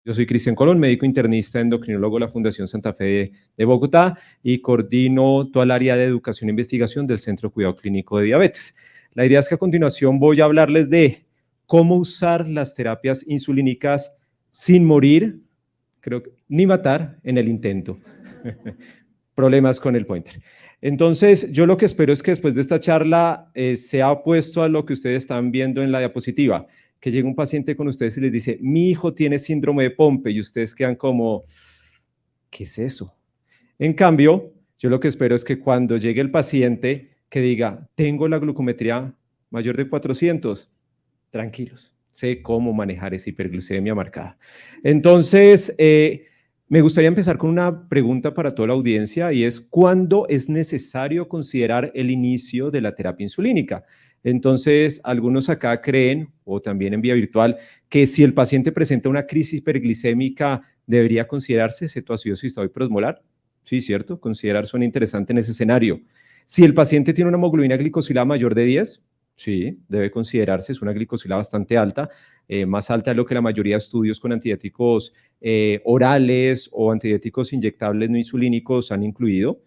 Yo soy Cristian Colón, médico internista, endocrinólogo de la Fundación Santa Fe de Bogotá y coordino toda el área de educación e investigación del Centro de Cuidado Clínico de Diabetes. La idea es que a continuación voy a hablarles de cómo usar las terapias insulínicas sin morir, ni matar en el intento. Problemas con el pointer. Entonces, yo lo que espero es que después de esta charla sea opuesto a lo que ustedes están viendo en la diapositiva, que llegue un paciente con ustedes y les dice, mi hijo tiene síndrome de Pompe, y ustedes quedan como, ¿qué es eso? En cambio, yo lo que espero es que cuando llegue el paciente que diga, tengo la glucometría mayor de 400, tranquilos, sé cómo manejar esa hiperglucemia marcada. Entonces, me gustaría empezar con una pregunta para toda la audiencia y es, ¿cuándo es necesario considerar el inicio de la terapia insulínica? Entonces, algunos acá creen, o también en vía virtual, que si el paciente presenta una crisis hiperglicémica, debería considerarse cetoacidosis estado hiperosmolar. Sí, cierto, considerar suena interesante en ese escenario. Si el paciente tiene una hemoglobina glicosilada mayor de 10, sí, debe considerarse, es una glicosilada bastante alta, más alta de lo que la mayoría de estudios con antidiuréticos orales o antidiuréticos inyectables no insulínicos han incluido.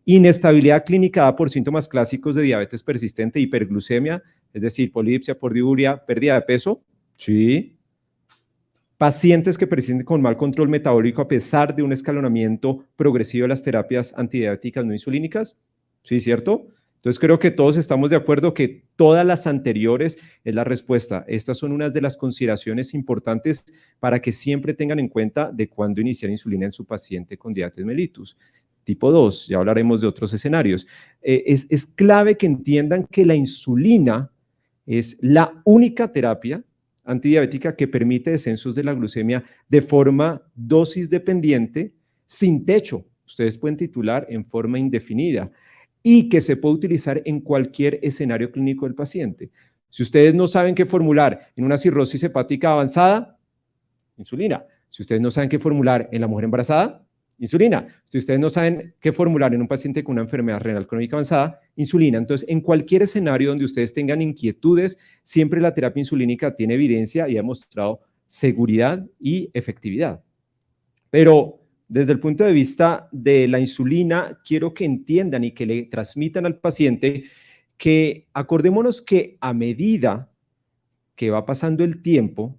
Inestabilidad clínica dada por síntomas clásicos de diabetes persistente, hiperglucemia, es decir, polidipsia, pordiuria, pérdida de peso, sí. Pacientes que presenten con mal control metabólico a pesar de un escalonamiento progresivo de las terapias antidiabéticas no insulínicas, sí, ¿cierto? Entonces creo que todos estamos de acuerdo que todas las anteriores es la respuesta. Estas son unas de las consideraciones importantes para que siempre tengan en cuenta de cuándo iniciar insulina en su paciente con diabetes mellitus. Tipo 2, ya hablaremos de otros escenarios. Es clave que entiendan que la insulina es la única terapia antidiabética que permite descensos de la glucemia de forma dosis dependiente, sin techo. Ustedes pueden titular en forma indefinida y que se puede utilizar en cualquier escenario clínico del paciente. Si ustedes no saben qué formular en una cirrosis hepática avanzada, insulina. Si ustedes no saben qué formular en la mujer embarazada, insulina. Si ustedes no saben qué formular en un paciente con una enfermedad renal crónica avanzada, insulina. Entonces, en cualquier escenario donde ustedes tengan inquietudes, siempre la terapia insulínica tiene evidencia y ha mostrado seguridad y efectividad. Pero desde el punto de vista de la insulina, quiero que entiendan y que le transmitan al paciente que acordémonos que a medida que va pasando el tiempo,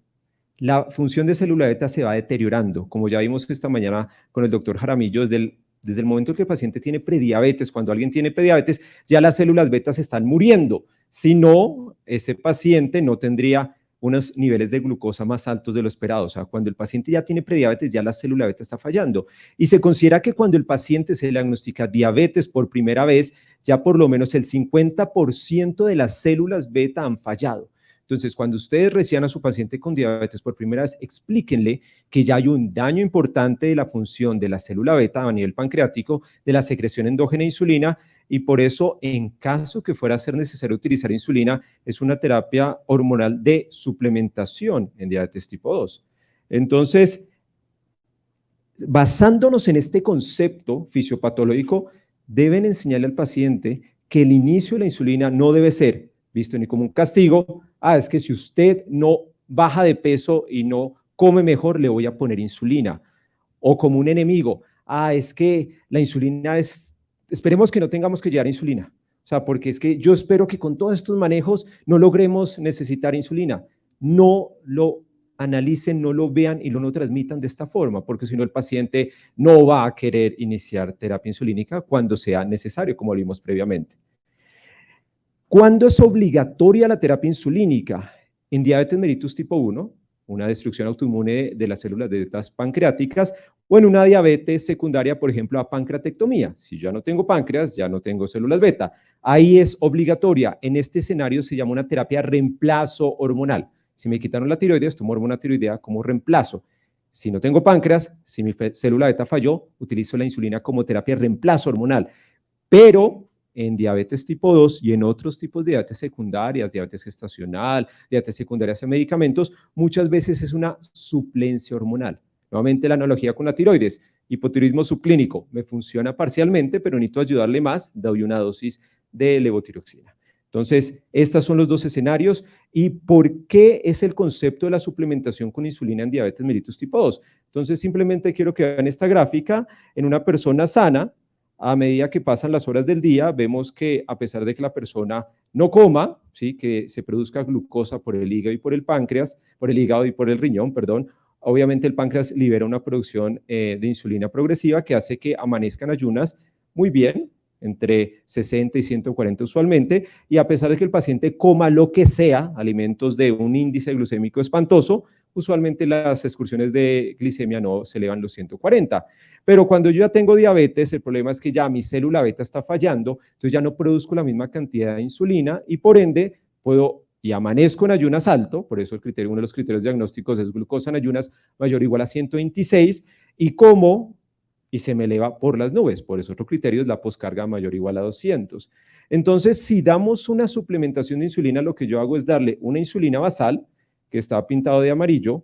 la función de célula beta se va deteriorando, como ya vimos esta mañana con el doctor Jaramillo, desde el momento en que el paciente tiene prediabetes, cuando alguien tiene prediabetes, ya las células betas están muriendo. Si no, ese paciente no tendría unos niveles de glucosa más altos de lo esperado. O sea, cuando el paciente ya tiene prediabetes, ya la célula beta está fallando. Y se considera que cuando el paciente se le diagnostica diabetes por primera vez, ya por lo menos el 50% de las células beta han fallado. Entonces, cuando ustedes reciban a su paciente con diabetes por primera vez, explíquenle que ya hay un daño importante de la función de la célula beta a nivel pancreático, de la secreción endógena de insulina, y por eso, en caso que fuera a ser necesario utilizar insulina, es una terapia hormonal de suplementación en diabetes tipo 2. Entonces, basándonos en este concepto fisiopatológico, deben enseñarle al paciente que el inicio de la insulina no debe ser visto ni como un castigo, es que si usted no baja de peso y no come mejor, le voy a poner insulina, o como un enemigo, es que la insulina esperemos que no tengamos que llevar insulina, o sea, porque es que yo espero que con todos estos manejos no logremos necesitar insulina, no lo analicen, no lo vean y no lo transmitan de esta forma, porque si no el paciente no va a querer iniciar terapia insulínica cuando sea necesario, como lo vimos previamente. ¿Cuándo es obligatoria la terapia insulínica? En diabetes mellitus tipo 1, una destrucción autoinmune de las células betas pancreáticas, o en una diabetes secundaria, por ejemplo, a pancreatectomía. Si yo no tengo páncreas, ya no tengo células beta. Ahí es obligatoria. En este escenario se llama una terapia reemplazo hormonal. Si me quitaron la tiroides, tomo hormona tiroidea como reemplazo. Si no tengo páncreas, si mi célula beta falló, utilizo la insulina como terapia reemplazo hormonal. Pero en diabetes tipo 2 y en otros tipos de diabetes secundarias, diabetes gestacional, diabetes secundarias a medicamentos, muchas veces es una suplencia hormonal. Nuevamente la analogía con la tiroides, hipotiroidismo subclínico, me funciona parcialmente, pero necesito ayudarle más, doy una dosis de levotiroxina. Entonces, estos son los dos escenarios. ¿Y por qué es el concepto de la suplementación con insulina en diabetes mellitus tipo 2? Entonces, simplemente quiero que vean esta gráfica en una persona sana. A medida que pasan las horas del día, vemos que a pesar de que la persona no coma, ¿sí?, que se produzca glucosa por el hígado y por el páncreas, por el hígado y por el riñón, perdón, obviamente el páncreas libera una producción de insulina progresiva que hace que amanezcan ayunas muy bien, entre 60 y 140 usualmente, y a pesar de que el paciente coma lo que sea, alimentos de un índice glucémico espantoso, usualmente las excursiones de glicemia no se elevan los 140. Pero cuando yo ya tengo diabetes, el problema es que ya mi célula beta está fallando, entonces ya no produzco la misma cantidad de insulina y por ende puedo y amanezco en ayunas alto, por eso uno de los criterios diagnósticos es glucosa en ayunas mayor o igual a 126, y como y se me eleva por las nubes. Por eso otro criterio es la poscarga mayor o igual a 200. Entonces, si damos una suplementación de insulina, lo que yo hago es darle una insulina basal, que está pintado de amarillo,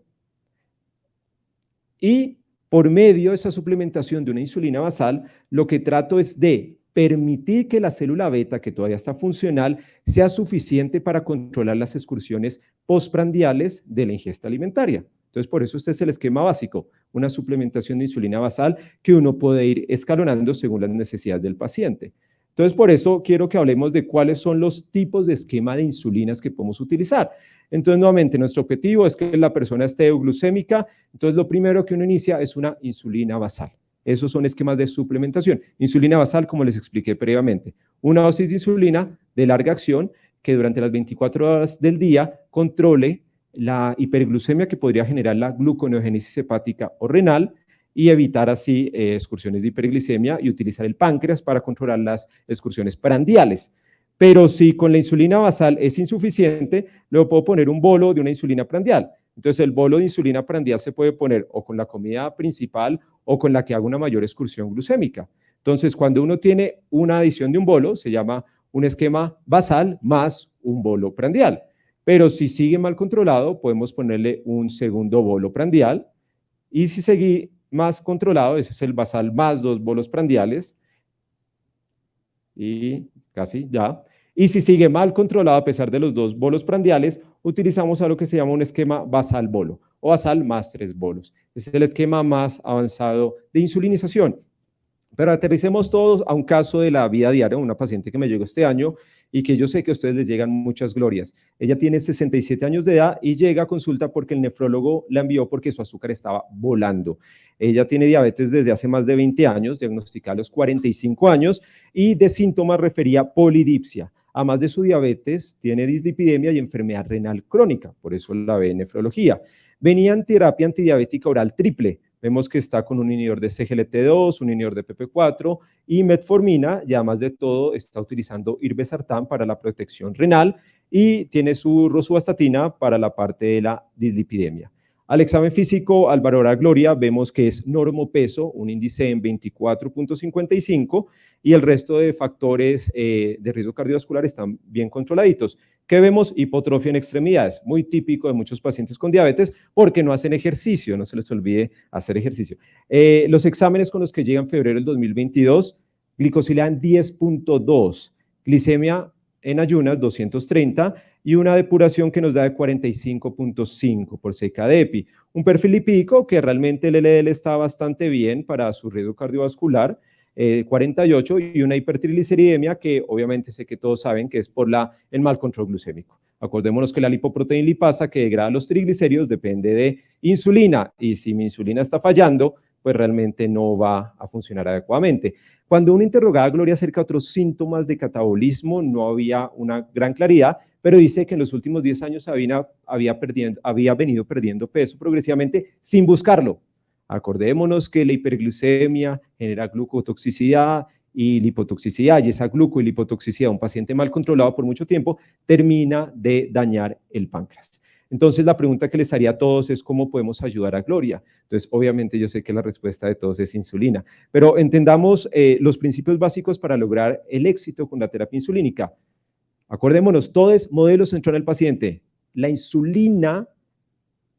y por medio de esa suplementación de una insulina basal, lo que trato es de permitir que la célula beta, que todavía está funcional, sea suficiente para controlar las excursiones postprandiales de la ingesta alimentaria. Entonces, por eso este es el esquema básico, una suplementación de insulina basal que uno puede ir escalonando según las necesidades del paciente. Entonces, por eso quiero que hablemos de cuáles son los tipos de esquema de insulinas que podemos utilizar. Entonces, nuevamente, nuestro objetivo es que la persona esté euglucémica. Entonces, lo primero que uno inicia es una insulina basal. Esos son esquemas de suplementación. Insulina basal, como les expliqué previamente. Una dosis de insulina de larga acción que durante las 24 horas del día controle la hiperglucemia que podría generar la gluconeogénesis hepática o renal y evitar así excursiones de hiperglicemia y utilizar el páncreas para controlar las excursiones prandiales. Pero si con la insulina basal es insuficiente, luego puedo poner un bolo de una insulina prandial. Entonces el bolo de insulina prandial se puede poner o con la comida principal o con la que haga una mayor excursión glucémica. Entonces cuando uno tiene una adición de un bolo, se llama un esquema basal más un bolo prandial. Pero si sigue mal controlado, podemos ponerle un segundo bolo prandial. Y si sigue más controlado, ese es el basal más 2 bolos prandiales. Y casi ya. Y si sigue mal controlado a pesar de los 2 bolos prandiales, utilizamos a lo que se llama un esquema basal bolo o basal más 3 bolos. Ese es el esquema más avanzado de insulinización. Pero aterricemos todos a un caso de la vida diaria, una paciente que me llegó este año y que yo sé que a ustedes les llegan muchas glorias. Ella tiene 67 años de edad y llega a consulta porque el nefrólogo la envió porque su azúcar estaba volando. Ella tiene diabetes desde hace más de 20 años, diagnosticada a los 45 años y de síntomas refería polidipsia. Además de su diabetes, tiene dislipidemia y enfermedad renal crónica, por eso la ve en nefrología. Venía en terapia antidiabética oral triple. Vemos que está con un inhibidor de CGLT2, un inhibidor de PP4 y metformina, y además de todo está utilizando irbesartán para la protección renal y tiene su rosuvastatina para la parte de la dislipidemia. Al examen físico, al valorar Gloria, vemos que es normopeso, un índice en 24.55 y el resto de factores de riesgo cardiovascular están bien controladitos. ¿Qué vemos? Hipotrofia en extremidades, muy típico de muchos pacientes con diabetes porque no hacen ejercicio, no se les olvide hacer ejercicio. Los exámenes con los que llegan en febrero del 2022, glicosila en 10.2, glicemia en ayunas 230 y una depuración que nos da de 45.5 por seca de EPI. Un perfil lipídico que realmente el LDL está bastante bien para su riesgo cardiovascular, 48, y una hipertrigliceridemia que obviamente sé que todos saben que es por el mal control glucémico. Acordémonos que la lipoproteína lipasa que degrada los triglicéridos depende de insulina y si mi insulina está fallando, pues realmente no va a funcionar adecuadamente. Cuando uno interrogaba a Gloria acerca de otros síntomas de catabolismo, no había una gran claridad, pero dice que en los últimos 10 años había venido perdiendo peso progresivamente sin buscarlo. Acordémonos que la hiperglucemia genera glucotoxicidad y lipotoxicidad, y esa gluco y lipotoxicidad, un paciente mal controlado por mucho tiempo, termina de dañar el páncreas. Entonces, la pregunta que les haría a todos es cómo podemos ayudar a Gloria. Entonces, obviamente, yo sé que la respuesta de todos es insulina, pero entendamos los principios básicos para lograr el éxito con la terapia insulínica. Acordémonos, todo es modelo central en el paciente. La insulina,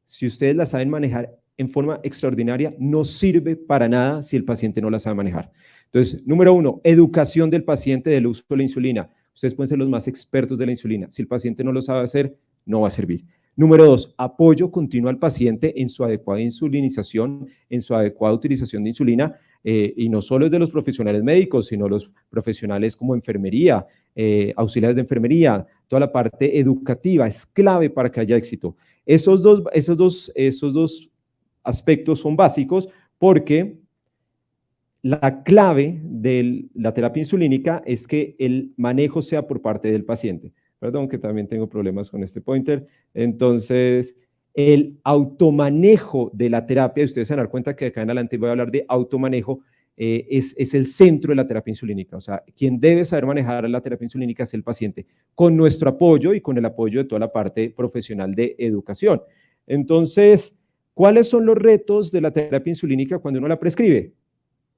si ustedes la saben manejar en forma extraordinaria, no sirve para nada si el paciente no la sabe manejar. Entonces, número 1, educación del paciente del uso de la insulina. Ustedes pueden ser los más expertos de la insulina. Si el paciente no lo sabe hacer, no va a servir. Número 2, apoyo continuo al paciente en su adecuada insulinización, en su adecuada utilización de insulina, y no solo es de los profesionales médicos, sino los profesionales como enfermería, auxiliares de enfermería, toda la parte educativa es clave para que haya éxito. Esos dos aspectos son básicos porque la clave de la terapia insulínica es que el manejo sea por parte del paciente. Perdón, que también tengo problemas con este pointer. Entonces, el automanejo de la terapia, ustedes se van a dar cuenta que acá en adelante voy a hablar de automanejo, es el centro de la terapia insulínica. O sea, quien debe saber manejar la terapia insulínica es el paciente, con nuestro apoyo y con el apoyo de toda la parte profesional de educación. Entonces, ¿cuáles son los retos de la terapia insulínica cuando uno la prescribe?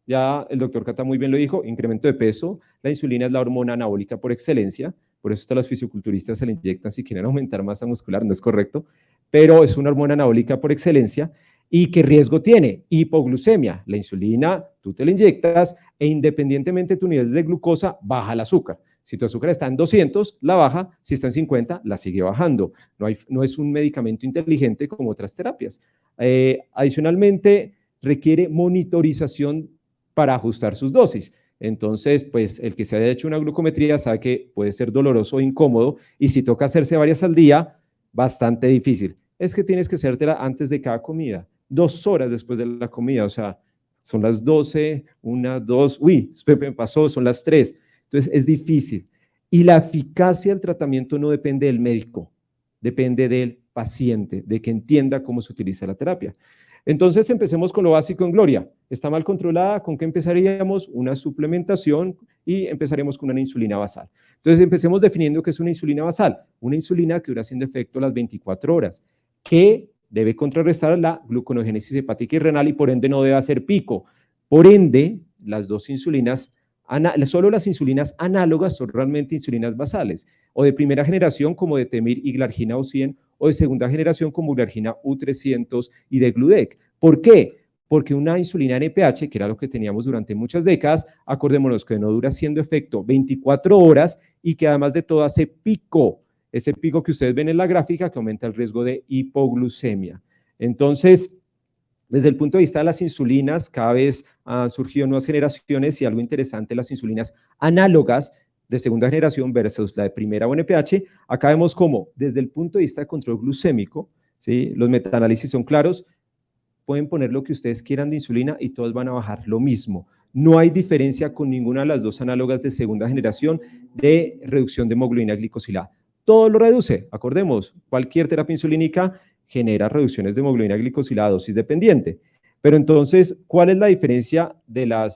Ya el doctor Cata muy bien lo dijo, incremento de peso, la insulina es la hormona anabólica por excelencia, por eso hasta los fisiculturistas se la inyectan si quieren aumentar masa muscular, no es correcto, pero es una hormona anabólica por excelencia. ¿Y qué riesgo tiene? Hipoglucemia. La insulina, tú te la inyectas e independientemente de tu nivel de glucosa, baja el azúcar. Si tu azúcar está en 200, la baja, si está en 50, la sigue bajando. No es un medicamento inteligente como otras terapias. Adicionalmente, requiere monitorización para ajustar sus dosis. Entonces, pues el que se haya hecho una glucometría sabe que puede ser doloroso o incómodo, y si toca hacerse varias al día, bastante difícil. Es que tienes que hacértela antes de cada comida, 2 horas después de la comida, o sea, son las 12, 1, 2, uy, me pasó, son las 3. Entonces, es difícil. Y la eficacia del tratamiento no depende del médico, depende del paciente, de que entienda cómo se utiliza la terapia. Entonces, empecemos con lo básico en Gloria. Está mal controlada, ¿con qué empezaríamos? Una suplementación y empezaremos con una insulina basal. Entonces, empecemos definiendo qué es una insulina basal. Una insulina que dura haciendo efecto las 24 horas, que debe contrarrestar la gluconeogénesis hepática y renal y por ende no debe hacer pico. Por ende, las dos insulinas, solo las insulinas análogas son realmente insulinas basales, o de primera generación como de Temir y Glargina U100, o de segunda generación como Glargina U300 y de Gludec. ¿Por qué? Porque una insulina NPH, que era lo que teníamos durante muchas décadas, acordémonos que no dura haciendo efecto 24 horas y que además de todo hace pico, ese pico que ustedes ven en la gráfica que aumenta el riesgo de hipoglucemia. Entonces, desde el punto de vista de las insulinas, cada vez han surgido nuevas generaciones y algo interesante, las insulinas análogas de segunda generación versus la de primera o NPH. Acá vemos cómo, desde el punto de vista de control glucémico, ¿sí? Los metaanálisis son claros, pueden poner lo que ustedes quieran de insulina y todos van a bajar lo mismo. No hay diferencia con ninguna de las dos análogas de segunda generación de reducción de hemoglobina glicosilada. Todo lo reduce, acordemos, cualquier terapia insulínica genera reducciones de hemoglobina glicosilada a dosis dependiente. Pero entonces, ¿cuál es la diferencia de la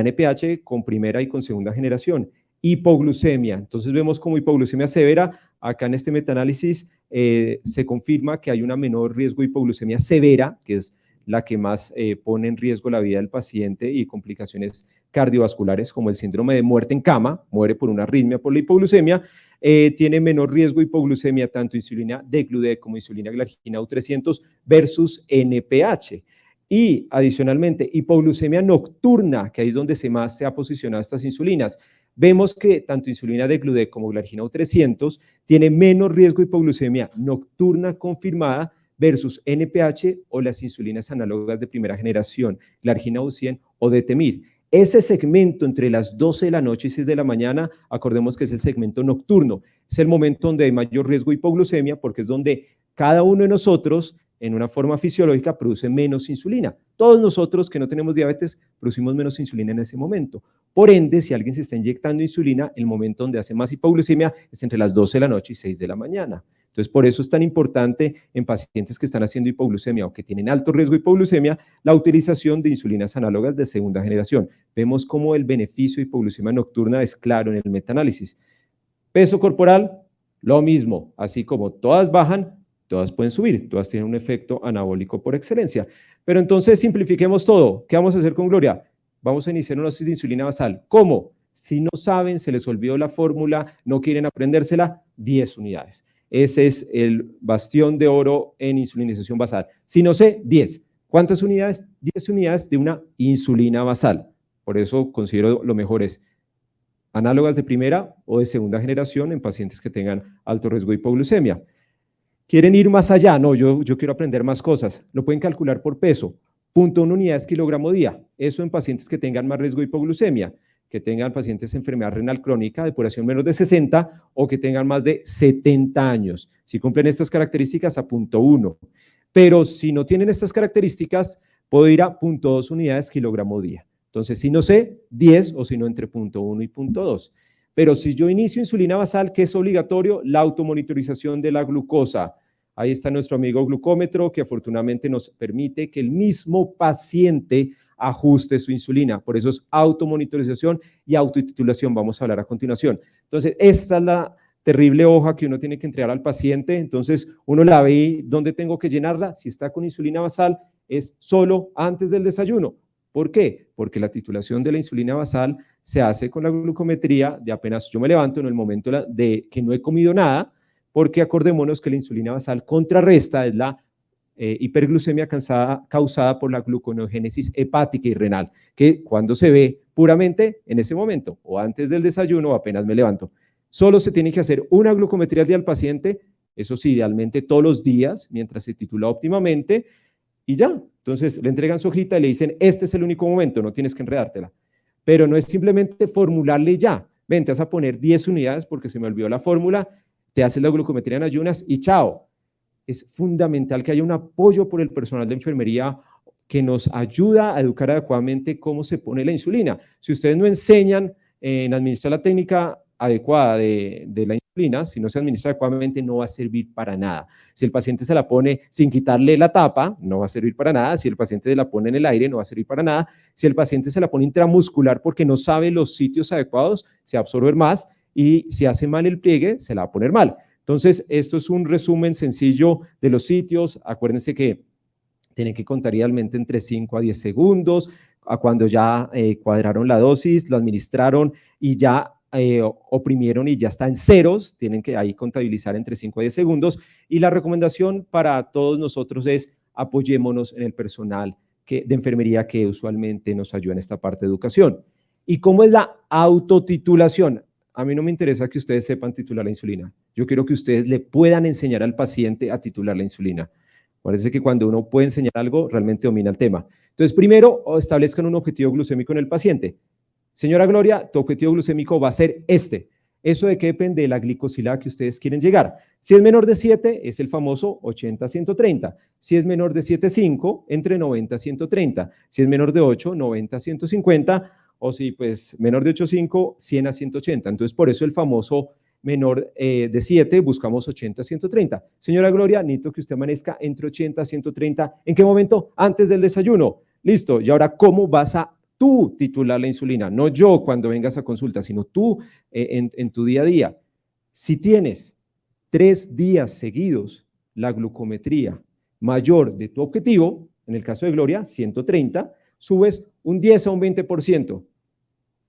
NPH con primera y con segunda generación? Hipoglucemia. Entonces vemos como hipoglucemia severa, acá en este metaanálisis se confirma que hay un menor riesgo de hipoglucemia severa, que es la que más pone en riesgo la vida del paciente y complicaciones cardiovasculares como el síndrome de muerte en cama, muere por una arritmia por la hipoglucemia, tiene menor riesgo de hipoglucemia tanto insulina de Gludec como insulina Glargina U300 versus NPH. Y adicionalmente, hipoglucemia nocturna, que ahí es donde más se ha posicionado estas insulinas. Vemos que tanto insulina de Gludec como Glargina U300 tiene menos riesgo de hipoglucemia nocturna confirmada versus NPH o las insulinas análogas de primera generación, Glargina U100 o de Temir. Ese segmento entre las 12 de la noche y 6 de la mañana, acordemos que es el segmento nocturno, es el momento donde hay mayor riesgo de hipoglucemia porque es donde cada uno de nosotros en una forma fisiológica produce menos insulina. Todos nosotros que no tenemos diabetes producimos menos insulina en ese momento. Por ende, si alguien se está inyectando insulina, el momento donde hace más hipoglucemia es entre las 12 de la noche y 6 de la mañana. Entonces, por eso es tan importante en pacientes que están haciendo hipoglucemia o que tienen alto riesgo de hipoglucemia, la utilización de insulinas análogas de segunda generación. Vemos cómo el beneficio de hipoglucemia nocturna es claro en el metaanálisis. Peso corporal, lo mismo, así como todas bajan, todas pueden subir, todas tienen un efecto anabólico por excelencia. Pero entonces simplifiquemos todo. ¿Qué vamos a hacer con Gloria? Vamos a iniciar una dosis de insulina basal. ¿Cómo? Si no saben, se les olvidó la fórmula, no quieren aprendérsela, 10 unidades. Ese es el bastión de oro en insulinización basal. Si no sé, 10. ¿Cuántas unidades? 10 unidades de una insulina basal. Por eso considero lo mejor es análogas de primera o de segunda generación en pacientes que tengan alto riesgo de hipoglucemia. ¿Quieren ir más allá? No, yo quiero aprender más cosas. Lo pueden calcular por peso. 0.1 unidades kilogramo día. Eso en pacientes que tengan más riesgo de hipoglucemia, que tengan pacientes de enfermedad renal crónica, depuración menos de 60 o que tengan más de 70 años. Si cumplen estas características, a 0.1. Pero si no tienen estas características, puedo ir a 0.2 unidades kilogramo día. Entonces, si no sé, 10 o si no, entre 0.1 y 0.2. Pero si yo inicio insulina basal, ¿qué es obligatorio? La automonitorización de la glucosa. Ahí está nuestro amigo glucómetro, que afortunadamente nos permite que el mismo paciente ajuste su insulina. Por eso es automonitorización y autotitulación. Vamos a hablar a continuación. Entonces, esta es la terrible hoja que uno tiene que entregar al paciente. Entonces, uno la ve, ¿dónde tengo que llenarla? Si está con insulina basal, es solo antes del desayuno. ¿Por qué? Porque la titulación de la insulina basal se hace con la glucometría de apenas yo me levanto en el momento de que no he comido nada, porque acordémonos que la insulina basal contrarresta es la hiperglucemia causada por la gluconeogénesis hepática y renal, que cuando se ve puramente en ese momento, o antes del desayuno o apenas me levanto. Solo se tiene que hacer una glucometría al día al paciente, eso sí, idealmente todos los días, mientras se titula óptimamente, y ya. Entonces le entregan su hojita y le dicen, este es el único momento, no tienes que enredártela. Pero no es simplemente formularle ya, ven, te vas a poner 10 unidades porque se me olvidó la fórmula, te haces la glucometría en ayunas y chao. Es fundamental que haya un apoyo por el personal de enfermería que nos ayuda a educar adecuadamente cómo se pone la insulina. Si ustedes no enseñan en administrar la técnica adecuada de la insulina, si no se administra adecuadamente, no va a servir para nada. Si el paciente se la pone sin quitarle la tapa, no va a servir para nada. Si el paciente se la pone en el aire, no va a servir para nada. Si el paciente se la pone intramuscular porque no sabe los sitios adecuados, se va a absorber más, y si hace mal el pliegue, se la va a poner mal. Entonces, esto es un resumen sencillo de los sitios. Acuérdense que tienen que contar idealmente entre 5 a 10 segundos, a cuando ya cuadraron la dosis, lo administraron y ya oprimieron y ya está en ceros, tienen que ahí contabilizar entre 5 a 10 segundos. Y la recomendación para todos nosotros es apoyémonos en el personal de enfermería que usualmente nos ayuda en esta parte de educación. ¿Y cómo es la autotitulación? A mí no me interesa que ustedes sepan titular la insulina. Yo quiero que ustedes le puedan enseñar al paciente a titular la insulina. Parece que cuando uno puede enseñar algo, realmente domina el tema. Entonces, primero, establezcan un objetivo glucémico en el paciente. Señora Gloria, tu objetivo glucémico va a ser este. ¿Eso de qué depende? De la glicosilada que ustedes quieren llegar. Si es menor de 7, es el famoso 80-130. Si es menor de 7,5, entre 90 y 130. Si es menor de 8, 90 a 150. O si pues menor de 8,5, 100 a 180. Entonces, por eso el famoso menor de 7, buscamos 80 a 130. Señora Gloria, necesito que usted amanezca entre 80 a 130. ¿En qué momento? Antes del desayuno. Listo. Y ahora, ¿cómo vas a tú titular la insulina? No yo cuando vengas a consulta, sino tú en tu día a día. Si tienes 3 días seguidos la glucometría mayor de tu objetivo, en el caso de Gloria, 130, subes un 10 a un 20%.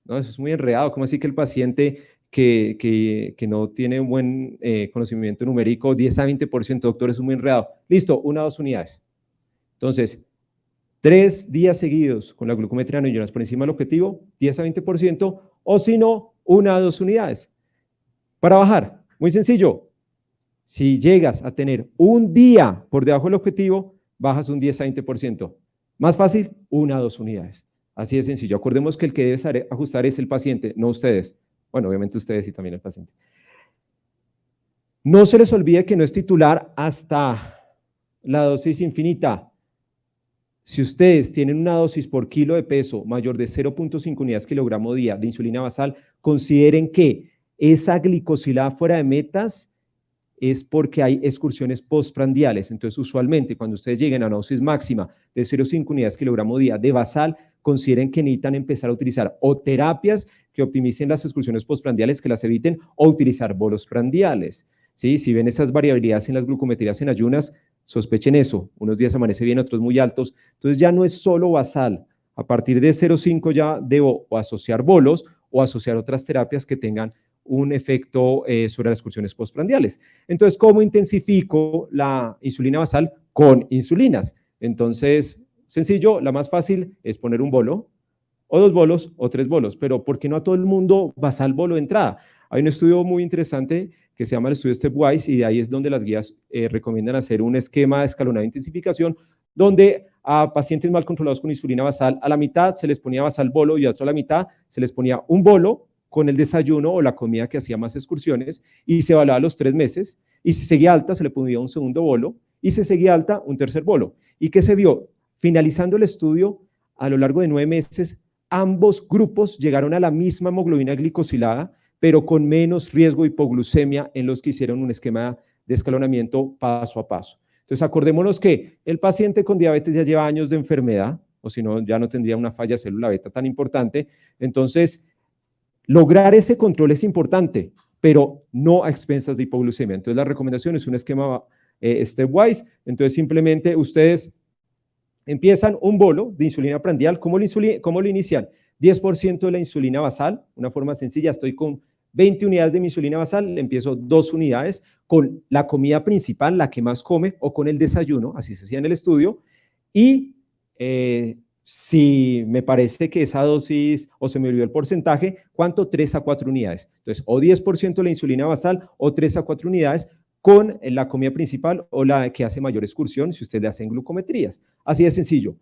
No, eso es muy enredado. ¿Cómo así que el paciente que no tiene un buen conocimiento numérico, 10 a 20%, doctor, es muy enredado? Listo, 1 a 2 unidades. Entonces, 3 días seguidos con la glucometría en ayunas por encima del objetivo, 10 a 20%, o si no, 1 a 2 unidades. Para bajar, muy sencillo. Si llegas a tener un día por debajo del objetivo, bajas un 10 a 20%. Más fácil, 1 a 2 unidades. Así de sencillo. Acordemos que el que debe ajustar es el paciente, no ustedes. Bueno, obviamente ustedes y también el paciente. No se les olvide que no es titular hasta la dosis infinita. Si ustedes tienen una dosis por kilo de peso mayor de 0.5 unidades kilogramo día de insulina basal, consideren que esa glicosilada fuera de metas es porque hay excursiones postprandiales. Entonces, usualmente, cuando ustedes lleguen a una dosis máxima de 0.5 unidades kilogramo día de basal, consideren que necesitan empezar a utilizar o terapias que optimicen las excursiones postprandiales, que las eviten, o utilizar bolos prandiales. ¿Sí? Si ven esas variabilidades en las glucometrías en ayunas, sospechen eso. Unos días amanece bien, otros muy altos. Entonces, ya no es solo basal. A partir de 0.5 ya debo o asociar bolos o asociar otras terapias que tengan un efecto sobre las excursiones postprandiales. Entonces, ¿cómo intensifico la insulina basal? Con insulinas. Entonces, sencillo, la más fácil es poner un bolo, o 2 bolos o 3 bolos, pero ¿por qué no a todo el mundo basal bolo de entrada? Hay un estudio muy interesante que se llama el estudio Stepwise y de ahí es donde las guías recomiendan hacer un esquema de escalonada de intensificación donde a pacientes mal controlados con insulina basal a la mitad se les ponía basal bolo y a otra a la mitad se les ponía un bolo con el desayuno o la comida que hacía más excursiones y se evaluaba los 3 meses y si seguía alta se le ponía un segundo bolo y si seguía alta un tercer bolo. ¿Y qué se vio? Finalizando el estudio, a lo largo de 9 meses, ambos grupos llegaron a la misma hemoglobina glicosilada, pero con menos riesgo de hipoglucemia en los que hicieron un esquema de escalonamiento paso a paso. Entonces, acordémonos que el paciente con diabetes ya lleva años de enfermedad, o si no, ya no tendría una falla célula beta tan importante. Entonces, lograr ese control es importante, pero no a expensas de hipoglucemia. Entonces, la recomendación es un esquema stepwise. Entonces, simplemente ustedes empiezan un bolo de insulina prandial. ¿Cómo lo inician? 10% de la insulina basal, una forma sencilla, estoy con 20 unidades de mi insulina basal, le empiezo 2 unidades con la comida principal, la que más come, o con el desayuno, así se hacía en el estudio, y si me parece que esa dosis, o se me olvidó el porcentaje, ¿cuánto? 3 a 4 unidades. Entonces, o 10% de la insulina basal, o 3 a 4 unidades, con la comida principal o la que hace mayor excursión si usted le hacen glucometrías. Así de sencillo.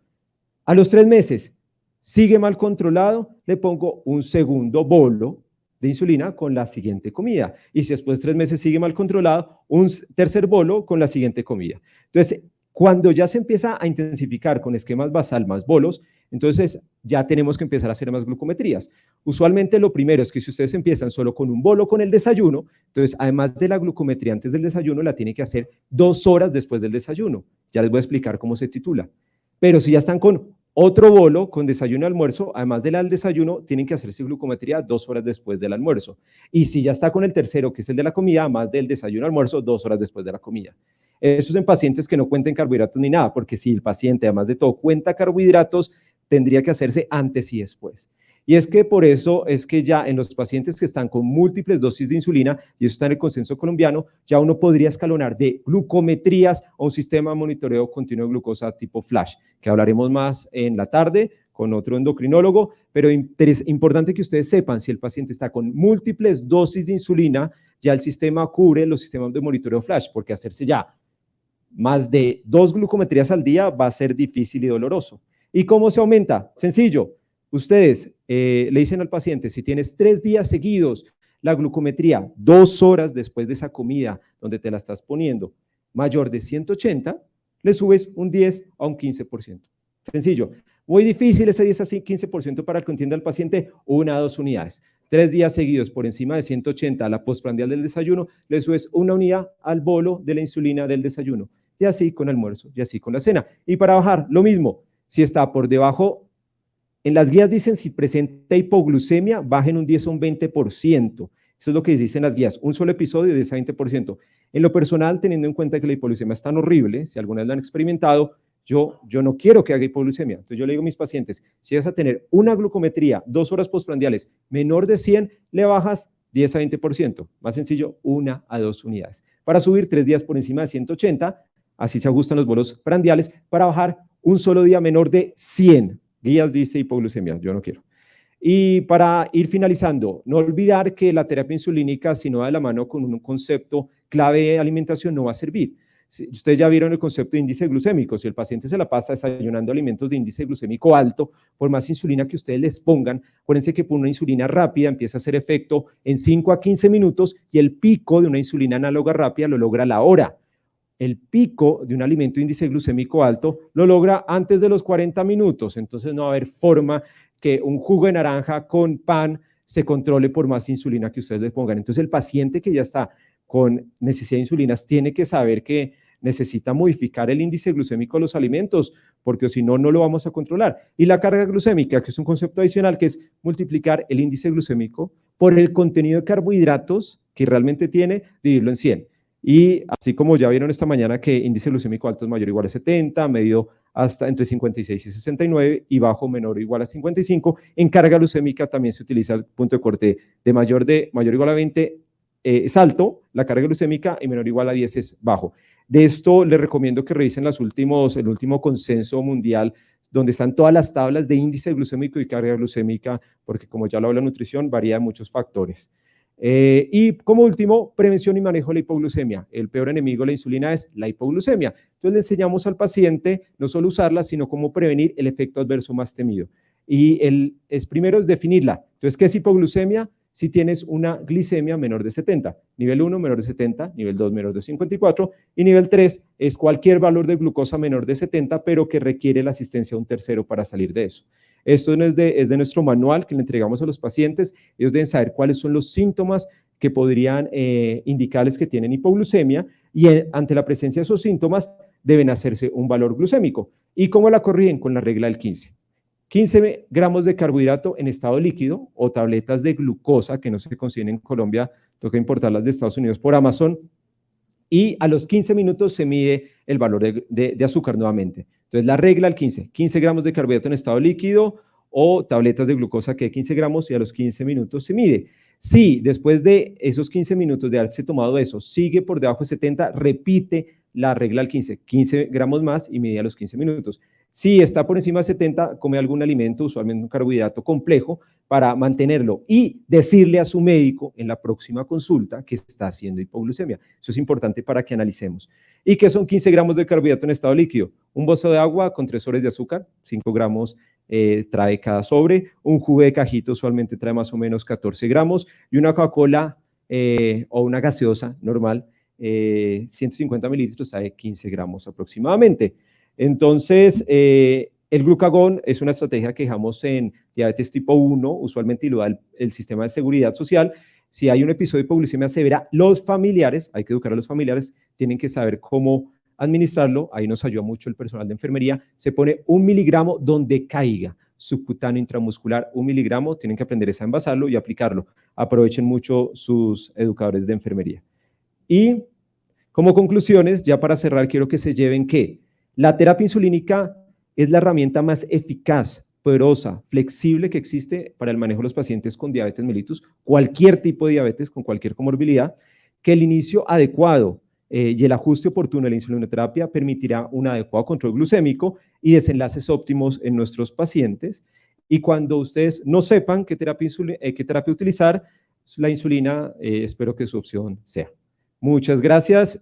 A los 3 meses, sigue mal controlado, le pongo un segundo bolo de insulina con la siguiente comida. Y si después de 3 meses sigue mal controlado, un tercer bolo con la siguiente comida. Entonces, cuando ya se empieza a intensificar con esquemas basal más bolos, entonces ya tenemos que empezar a hacer más glucometrías. Usualmente lo primero es que si ustedes empiezan solo con un bolo con el desayuno, entonces además de la glucometría antes del desayuno, la tienen que hacer 2 horas después del desayuno. Ya les voy a explicar cómo se titula. Pero si ya están con otro bolo con desayuno y almuerzo, además del desayuno, tienen que hacerse glucometría 2 horas después del almuerzo. Y si ya está con el tercero, que es el de la comida, además del desayuno y almuerzo, 2 horas después de la comida. Eso es en pacientes que no cuenten carbohidratos ni nada, porque si el paciente, además de todo, cuenta carbohidratos, tendría que hacerse antes y después. Y es que por eso es que ya en los pacientes que están con múltiples dosis de insulina, y eso está en el consenso colombiano, ya uno podría escalonar de glucometrías a un sistema de monitoreo continuo de glucosa tipo flash, que hablaremos más en la tarde con otro endocrinólogo, pero es importante que ustedes sepan, si el paciente está con múltiples dosis de insulina, ya el sistema cubre los sistemas de monitoreo flash, porque hacerse ya más de 2 glucometrías al día va a ser difícil y doloroso. ¿Y cómo se aumenta? Sencillo. Ustedes le dicen al paciente, si tienes 3 días seguidos la glucometría 2 horas después de esa comida donde te la estás poniendo mayor de 180, le subes un 10 a un 15%. Sencillo. Muy difícil ese 10 a 15% para que entienda el paciente, 1 a 2 unidades. 3 días seguidos por encima de 180 a la postprandial del desayuno, le subes 1 unidad al bolo de la insulina del desayuno. Y así con almuerzo, y así con la cena. Y para bajar, lo mismo. Si está por debajo, en las guías dicen si presenta hipoglucemia, bajen un 10 o un 20%. Eso es lo que dicen las guías, un solo episodio de 10 a 20%. En lo personal, teniendo en cuenta que la hipoglucemia es tan horrible, si alguna vez la han experimentado, yo no quiero que haga hipoglucemia. Entonces yo le digo a mis pacientes, si vas a tener una glucometría 2 horas postprandiales menor de 100, le bajas 10 a 20%. Más sencillo, 1 a 2 unidades. Para subir 3 días por encima de 180, así se ajustan los bolos prandiales. Para bajar un solo día menor de 100. Guías dice hipoglucemia, yo no quiero. Y para ir finalizando, no olvidar que la terapia insulínica, si no va de la mano con un concepto clave de alimentación, no va a servir. Ustedes ya vieron el concepto de índice glucémico. Si el paciente se la pasa desayunando alimentos de índice glucémico alto, por más insulina que ustedes les pongan, acuérdense que por una insulina rápida empieza a hacer efecto en 5 a 15 minutos y el pico de una insulina análoga rápida lo logra a la hora. El pico de un alimento de índice glucémico alto lo logra antes de los 40 minutos, entonces no va a haber forma que un jugo de naranja con pan se controle por más insulina que ustedes le pongan. Entonces el paciente que ya está con necesidad de insulinas tiene que saber que necesita modificar el índice glucémico de los alimentos, porque si no, no lo vamos a controlar. Y la carga glucémica, que es un concepto adicional, que es multiplicar el índice glucémico por el contenido de carbohidratos que realmente tiene, dividirlo en 100. Y así como ya vieron esta mañana que índice glucémico alto es mayor o igual a 70, medio hasta entre 56 y 69 y bajo menor o igual a 55, en carga glucémica también se utiliza el punto de corte de mayor o igual a 20, es alto, la carga glucémica y menor o igual a 10 es bajo. De esto les recomiendo que revisen el último consenso mundial, donde están todas las tablas de índice glucémico y carga glucémica, porque como ya lo habla la nutrición, varía en muchos factores. Y como último, prevención y manejo de la hipoglucemia. El peor enemigo de la insulina es la hipoglucemia. Entonces le enseñamos al paciente no solo usarla, sino cómo prevenir el efecto adverso más temido. Y primero es definirla. Entonces, ¿qué es hipoglucemia? Si tienes una glicemia menor de 70. Nivel 1, menor de 70. Nivel 2, menor de 54. Y nivel 3 es cualquier valor de glucosa menor de 70, pero que requiere la asistencia de un tercero para salir de eso. Esto es de nuestro manual que le entregamos a los pacientes. Ellos deben saber cuáles son los síntomas que podrían indicarles que tienen hipoglucemia y ante la presencia de esos síntomas deben hacerse un valor glucémico. ¿Y cómo la corrigen? Con la regla del 15. 15 gramos de carbohidrato en estado líquido o tabletas de glucosa que no se consiguen en Colombia, toca importarlas de Estados Unidos por Amazon, y a los 15 minutos se mide el valor de azúcar nuevamente. Entonces la regla al 15 gramos de carbohidrato en estado líquido o tabletas de glucosa que de 15 gramos y a los 15 minutos se mide. Si después de esos 15 minutos de haberse tomado eso sigue por debajo de 70, repite la regla al 15 gramos más y mide a los 15 minutos. Si está por encima de 70, come algún alimento, usualmente un carbohidrato complejo, para mantenerlo y decirle a su médico en la próxima consulta que está haciendo hipoglucemia. Eso es importante para que analicemos. ¿Y qué son 15 gramos de carbohidrato en estado líquido? Un vaso de agua con 3 sobres de azúcar, 5 gramos trae cada sobre, un jugo de cajito usualmente trae más o menos 14 gramos y una Coca-Cola o una gaseosa normal, 150 mililitros, trae 15 gramos aproximadamente. Entonces, el glucagón es una estrategia que dejamos en diabetes tipo 1, usualmente y lo da el sistema de seguridad social. Si hay un episodio de hipoglucemia severa, los familiares, hay que educar a los familiares, tienen que saber cómo administrarlo. Ahí nos ayuda mucho el personal de enfermería. Se pone 1 miligramo donde caiga, subcutáneo intramuscular, 1 miligramo, tienen que aprender a envasarlo y aplicarlo. Aprovechen mucho sus educadores de enfermería. Y como conclusiones, ya para cerrar, quiero que se lleven que la terapia insulínica es la herramienta más eficaz, poderosa, flexible que existe para el manejo de los pacientes con diabetes mellitus, cualquier tipo de diabetes, con cualquier comorbilidad, que el inicio adecuado y el ajuste oportuno de la insulinoterapia permitirá un adecuado control glucémico y desenlaces óptimos en nuestros pacientes. Y cuando ustedes no sepan qué terapia utilizar, la insulina espero que su opción sea. Muchas gracias.